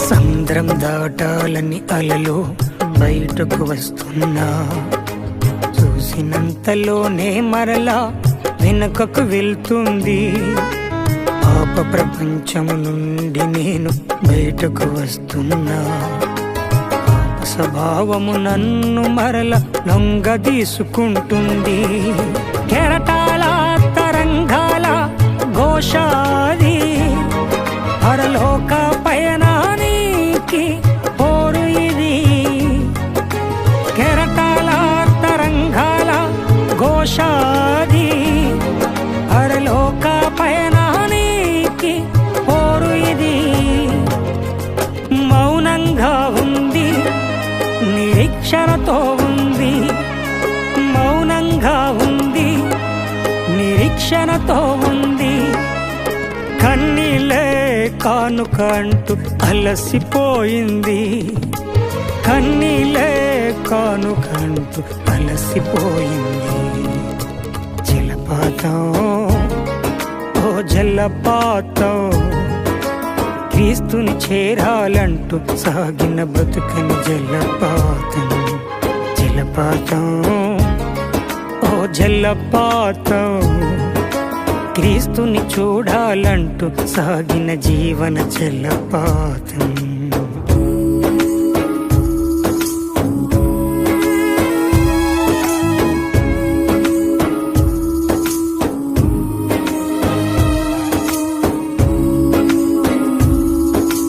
సముద్రం దాటాలని అలలు బయటకు వస్తున్నా, చూసినంతలోనే మరలా వెనుకకు వెళ్తుంది. పాప ప్రపంచము నుండి నేను బయటకు వస్తున్నా, పాప స్వభావము నన్ను మరల లొంగ తీసుకుంటుంది. కెరటాల తరంగాల ఘోషాది పరలోక పయనానికి పోరు ఇది. కెరటాల తరంగాల ఘోషాది పరలోక పయనానికి పోరు ఇది. మౌనంగా ఉంది, నిరీక్షణతో ఉంది. మౌనంగా ఉంది, నిరీక్షణతో ఉంది. కన్నీలే కానుక అంటూ అలసిపోయింది. కన్నీలే కానుక అంటూ అలసిపోయింది. జలపాతం ఓ జలపాతం, క్రీస్తుని చేరాలంటూ సాగిన బ్రతుకని జలపాతం. జలపాతం ఓ జలపాతం, క్రీస్తుని చూడాలంటూ సాగిన జీవన జలపాతం.